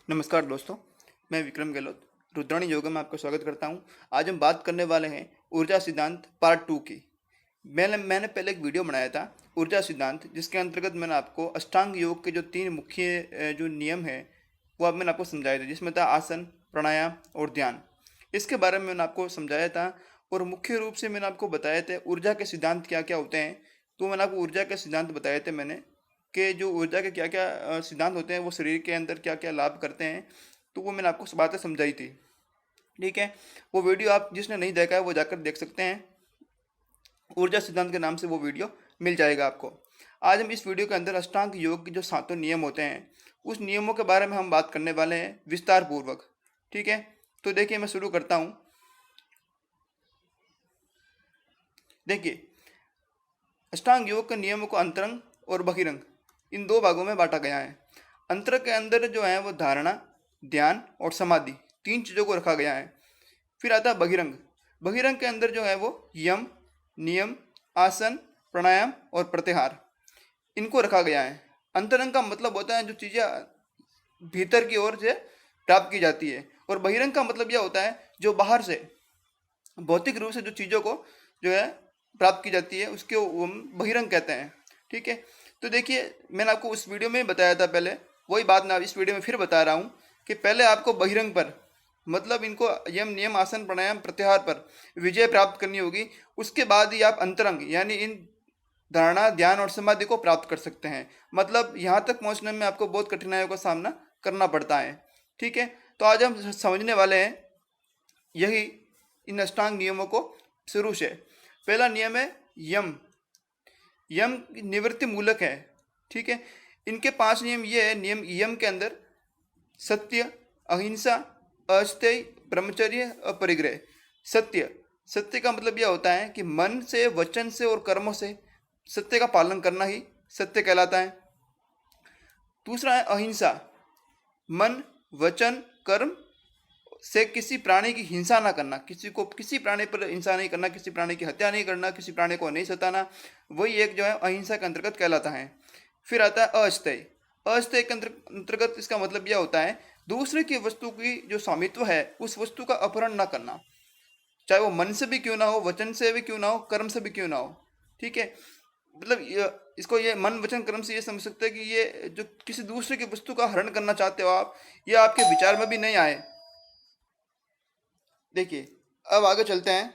नमस्कार दोस्तों, मैं विक्रम गहलोत रुद्राणी योगा में आपका स्वागत करता हूं। आज हम बात करने वाले हैं ऊर्जा सिद्धांत पार्ट 2 की। मैंने पहले एक वीडियो बनाया था ऊर्जा सिद्धांत, जिसके अंतर्गत मैंने आपको अष्टांग योग के जो 3 मुख्य जो नियम है वो अब मैंने आपको समझाया था, जिसमें था आसन, प्राणायाम और ध्यान। इसके बारे में मैंने आपको समझाया था और मुख्य रूप से मैंने आपको बताए थे ऊर्जा के सिद्धांत क्या क्या होते हैं। तो मैंने आपको ऊर्जा के सिद्धांत बताए थे मैंने कि जो ऊर्जा के क्या क्या सिद्धांत होते हैं वो शरीर के अंदर क्या क्या लाभ करते हैं। तो वो मैंने आपको बातें समझाई थी। ठीक है, वो वीडियो आप जिसने नहीं देखा है वो जाकर देख सकते हैं। ऊर्जा सिद्धांत के नाम से वो वीडियो मिल जाएगा आपको। आज हम इस वीडियो के अंदर अष्टांग योग के जो 7 नियम होते हैं उस नियमों के बारे में हम बात करने वाले हैं विस्तार पूर्वक। ठीक है, तो देखिए मैं शुरू करता हूँ। देखिए, अष्टांग योग के नियमों को अंतरंग और बहिरंग इन 2 भागों में बांटा गया है। अंतरंग के अंदर जो है वो धारणा, ध्यान और समाधि 3 चीज़ों को रखा गया है। फिर आता है बहिरंग। बहिरंग के अंदर जो है वो यम, नियम, आसन, प्राणायाम और प्रत्याहार इनको रखा गया है। अंतरंग का मतलब होता है जो चीज़ें भीतर की ओर से प्राप्त की जाती है, और बहिरंग का मतलब यह होता है जो बाहर से भौतिक रूप से जो चीज़ों को जो है प्राप्त की जाती है उसके हम बहिरंग कहते हैं। ठीक है, तो देखिए मैंने आपको उस वीडियो में बताया था पहले, वही बात मैं इस वीडियो में फिर बता रहा हूँ कि पहले आपको बहिरंग पर मतलब इनको यम, नियम, आसन, प्राणायाम, प्रत्याहार पर विजय प्राप्त करनी होगी। उसके बाद ही आप अंतरंग यानी इन धारणा, ध्यान और समाधि को प्राप्त कर सकते हैं। मतलब यहाँ तक पहुँचने में आपको बहुत कठिनाइयों का सामना करना पड़ता है। ठीक है, तो आज हम समझने वाले हैं यही इन अष्टांग नियमों को शुरू से। पहला नियम है यम। यम निवृत्ति मूलक है। ठीक है, इनके 5 नियम ये है। नियम यम के अंदर सत्य, अहिंसा, अस्तेय, ब्रह्मचर्य, अपरिग्रह। सत्य, सत्य का मतलब यह होता है कि मन से, वचन से और कर्मों से सत्य का पालन करना ही सत्य कहलाता है। दूसरा है अहिंसा। मन, वचन, कर्म से किसी प्राणी की हिंसा ना करना, किसी प्राणी पर हिंसा नहीं करना, किसी प्राणी की हत्या नहीं करना, किसी प्राणी को नहीं सताना, वही एक जो है अहिंसा के अंतर्गत कहलाता है। फिर आता है अस्थेय। अस्थेय के अंतर्गत इसका मतलब यह होता है दूसरे की वस्तु की जो स्वामित्व है उस वस्तु का अपहरण ना करना, चाहे वो मन से भी क्यों ना हो, वचन से भी क्यों ना हो, कर्म से भी क्यों ना हो। ठीक है, मतलब इसको ये मन, वचन, कर्म से ये समझ सकते हैं कि ये जो किसी दूसरे की वस्तु का हरण करना चाहते हो आप, ये आपके विचार में भी नहीं आए। देखिए, अब आगे चलते हैं।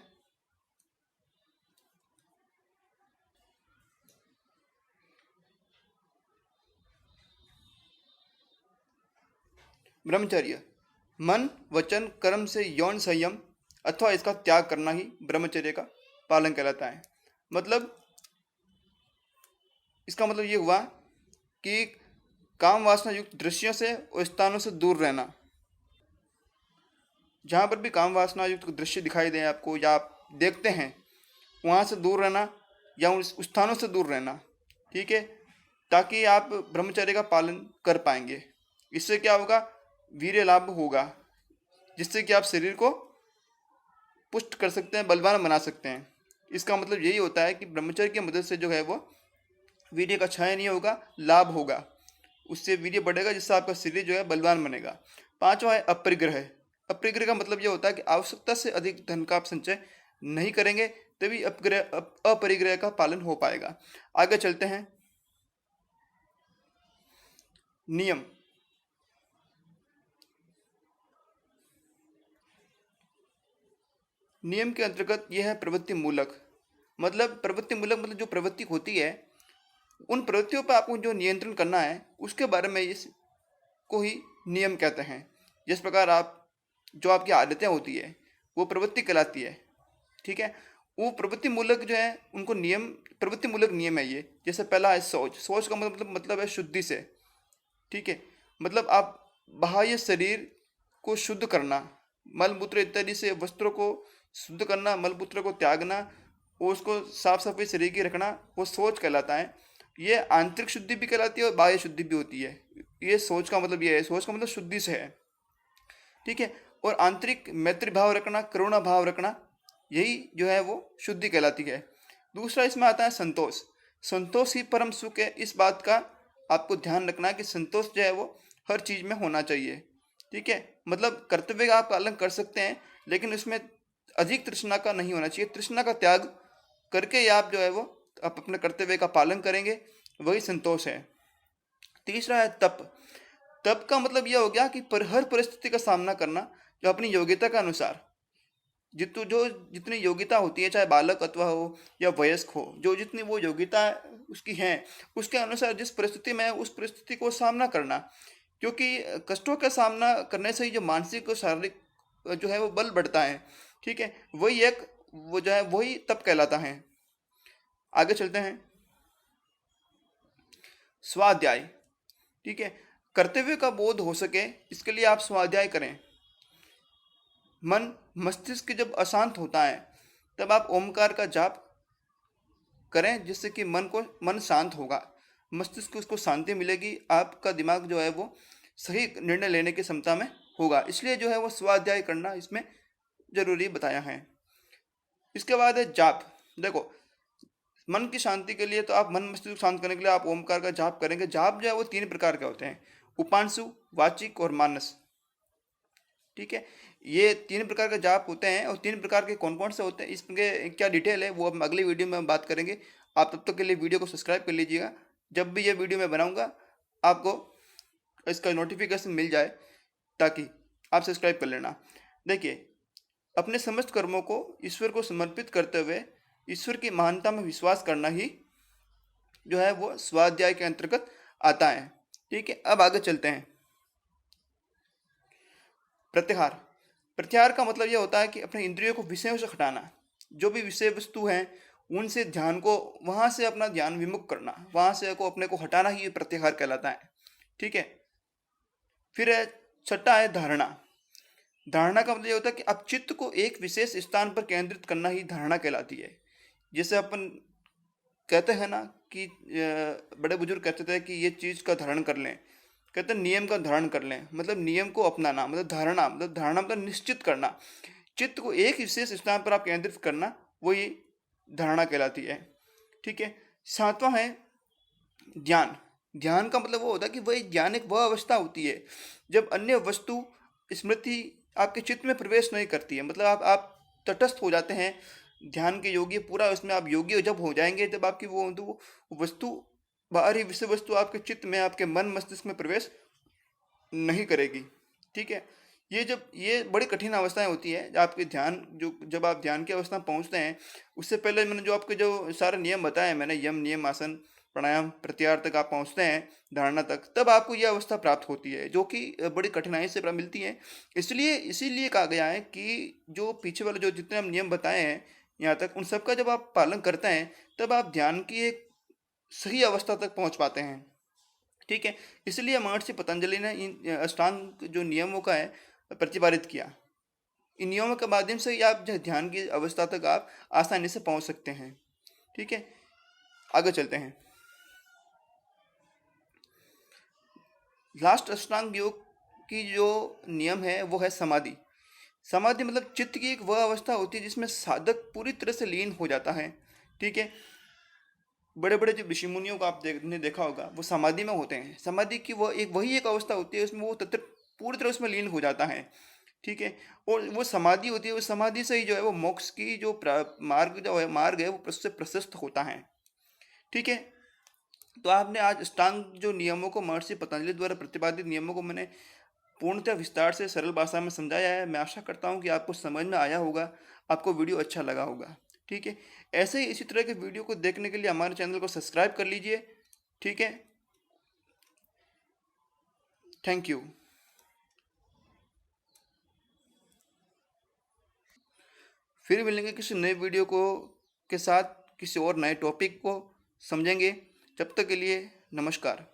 ब्रह्मचर्य, मन, वचन, कर्म से यौन संयम अथवा इसका त्याग करना ही ब्रह्मचर्य का पालन कहलाता है। मतलब इसका मतलब ये हुआ कि काम वासना युक्त दृश्यों से और स्थानों से दूर रहना। जहाँ पर भी काम वासना युक्त दृश्य दिखाई दे आपको या आप देखते हैं वहाँ से दूर रहना या उस स्थानों से दूर रहना। ठीक है, ताकि आप ब्रह्मचर्य का पालन कर पाएंगे। इससे क्या होगा, वीर्य लाभ होगा, जिससे कि आप शरीर को पुष्ट कर सकते हैं, बलवान बना सकते हैं। इसका मतलब यही होता है कि ब्रह्मचर्य की मदद से जो है वो वीर्य का क्षय नहीं होगा, लाभ होगा, उससे वीर्य बढ़ेगा, जिससे आपका शरीर जो है बलवान बनेगा। 5वां है अपरिग्रह। अपरिग्रह का मतलब ये होता है कि आवश्यकता से अधिक धन का आप संचय नहीं करेंगे, तभी अपरिग्रह का पालन हो पाएगा। आगे चलते हैं। नियम। नियम के अंतर्गत यह है प्रवृत्ति मूलक। मतलब प्रवृत्ति मूलक मतलब जो प्रवृत्ति होती है उन प्रवृत्तियों पर आपको जो नियंत्रण करना है उसके बारे में इसको ही नियम कहते हैं। जिस प्रकार आप जो आपकी आदतें होती है वो प्रवृत्ति कहलाती है। ठीक है, वो प्रवृत्ति मूलक जो है उनको नियम, प्रवृत्ति मूलक नियम है ये। जैसे पहला है सोच। सोच का मतलब है शुद्धि से। ठीक है, मतलब आप बाह्य शरीर को शुद्ध करना, मलमूत्र इत्यादि से वस्त्रों को शुद्ध करना, मलमूत्र को त्यागना, और उसको साफ सफाई शरीर की रखना, वो सोच कहलाता है। ये आंतरिक शुद्धि भी कहलाती है और बाह्य शुद्धि भी होती है। ये सोच का मतलब ये है, सोच का मतलब शुद्धि से है। ठीक है, और आंतरिक मैत्री भाव रखना, करुणा भाव रखना, यही जो है वो शुद्धि कहलाती है। दूसरा इसमें आता है संतोष। संतोष ही परम सुख है। इस बात का आपको ध्यान रखना है कि संतोष जो है वो हर चीज़ में होना चाहिए। ठीक है, मतलब कर्तव्य का आप पालन कर सकते हैं, लेकिन उसमें अधिक तृष्णा का नहीं होना चाहिए। तृष्णा का त्याग करके ही आप जो है वो आप अपने कर्तव्य का पालन करेंगे, वही संतोष है। तीसरा है तप। तप का मतलब यह हो गया कि हर परिस्थिति का सामना करना, जो अपनी योग्यता के अनुसार जितनी योग्यता होती है, चाहे बालक अथवा हो या वयस्क हो, जो जितनी वो योग्यता उसकी है, उसके अनुसार जिस परिस्थिति में है उस परिस्थिति को सामना करना। क्योंकि कष्टों का सामना करने से ही जो मानसिक और शारीरिक जो है वो बल बढ़ता है। ठीक है, वो जो है वही तप कहलाता है। आगे चलते हैं। स्वाध्याय। ठीक है, कर्तव्य का बोध हो सके इसके लिए आप स्वाध्याय करें। मन मस्तिष्क जब अशांत होता है तब आप ओमकार का जाप करें, जिससे कि मन शांत होगा, मस्तिष्क को उसको शांति मिलेगी, आपका दिमाग जो है वो सही निर्णय लेने की क्षमता में होगा। इसलिए जो है वो स्वाध्याय करना इसमें जरूरी बताया है। इसके बाद है जाप। देखो, मन की शांति के लिए तो आप मन मस्तिष्क शांत करने के लिए आप ओमकार का जाप करेंगे। जाप जो है वो 3 प्रकार के होते हैं, उपांशु, वाचिक और मानस। ठीक है, ये 3 प्रकार के जाप होते हैं, और 3 प्रकार के कौन कौन से होते हैं, इसके क्या डिटेल है वो हम अगली वीडियो में बात करेंगे। आप तब तक के लिए वीडियो को सब्सक्राइब कर लीजिएगा, जब भी ये वीडियो मैं बनाऊंगा आपको इसका नोटिफिकेशन मिल जाए, ताकि आप सब्सक्राइब कर लेना। देखिए, अपने समस्त कर्मों को ईश्वर को समर्पित करते हुए ईश्वर की महानता में विश्वास करना ही जो है वो स्वाध्याय के अंतर्गत आता है। ठीक है, अब आगे चलते हैं। प्रत्याहार। प्रत्याहार का मतलब यह होता है कि अपने इंद्रियों को विषयों से हटाना। जो भी विषय वस्तु हैं उनसे ध्यान को, वहां से अपना ध्यान विमुख करना, वहां से को अपने को हटाना ही प्रत्याहार कहलाता है। ठीक है, फिर है छठा है धारणा। धारणा का मतलब ये होता है कि अब चित्त को एक विशेष स्थान पर केंद्रित करना ही धारणा कहलाती है। जैसे अपन कहते हैं ना कि बड़े बुजुर्ग कहते थे कि ये चीज का धारण कर लें, कहते हैं नियम का धारण कर लें, मतलब नियम को अपनाना, मतलब धारणा मतलब निश्चित करना। चित्त को एक विशेष स्थान पर आप केंद्रित करना, वो ये धारणा कहलाती है। ठीक है, सातवां है ध्यान। ध्यान का मतलब वो होता है कि वही ध्यान एक वह अवस्था होती है जब अन्य वस्तु स्मृति आपके चित्त में प्रवेश नहीं करती है, मतलब आप तटस्थ हो जाते हैं ध्यान के योगी, पूरा उसमें आप योगी जब हो जाएंगे तब आपकी वो वस्तु, बाहरी विषय वस्तु आपके चित्त में, आपके मन मस्तिष्क में प्रवेश नहीं करेगी। ठीक है, ये बड़ी कठिन अवस्थाएं होती है आपके ध्यान, जब आप ध्यान की अवस्था में पहुंचते हैं, उससे पहले मैंने जो आपके जो सारे नियम बताए, मैंने यम नियम आसन प्राणायाम प्रत्याहार तक आप पहुंचते हैं, धारणा तक, तब आपको यह अवस्था प्राप्त होती है, जो कि बड़ी कठिनाई से मिलती है। इसीलिए कहा गया है कि जो पीछे वाले जो जितने हम नियम बताए हैं यहाँ तक, उन सब का जब आप पालन करते हैं तब आप ध्यान की एक सही अवस्था तक पहुंच पाते हैं। ठीक है, इसलिए महर्षि पतंजलि ने इन अष्टांग जो नियमों का है प्रतिपादित किया। इन नियमों के माध्यम से ही आप जो ध्यान की अवस्था तक आप आसानी से पहुंच सकते हैं। ठीक है, आगे चलते हैं। लास्ट अष्टांग योग की जो नियम है वो है समाधि। समाधि मतलब चित्त की एक वह अवस्था होती है जिसमें साधक पूरी तरह से लीन हो जाता है। ठीक है, बड़े बड़े जो ऋषि मुनियों को आप ने देखा होगा, वो समाधि में होते हैं। समाधि की वही एक अवस्था होती है उसमें वो तत्व पूरी तरह उसमें लीन हो जाता है। ठीक है, और वो समाधि होती है, वो समाधि से ही जो है वो मोक्ष की जो मार्ग है वो उससे प्रशस्त होता है। ठीक है, तो आपने आज अष्टांग जो नियमों को, महर्षि पतंजलि द्वारा प्रतिपादित नियमों को मैंने पूर्णतः विस्तार से सरल भाषा में समझाया है। मैं आशा करता हूँ कि आपको समझ में आया होगा, आपको वीडियो अच्छा लगा होगा। ठीक है, ऐसे ही इसी तरह के वीडियो को देखने के लिए हमारे चैनल को सब्सक्राइब कर लीजिए। ठीक है, थैंक यू। फिर मिलेंगे किसी नए वीडियो के साथ, किसी और नए टॉपिक को समझेंगे। जब तक के लिए नमस्कार।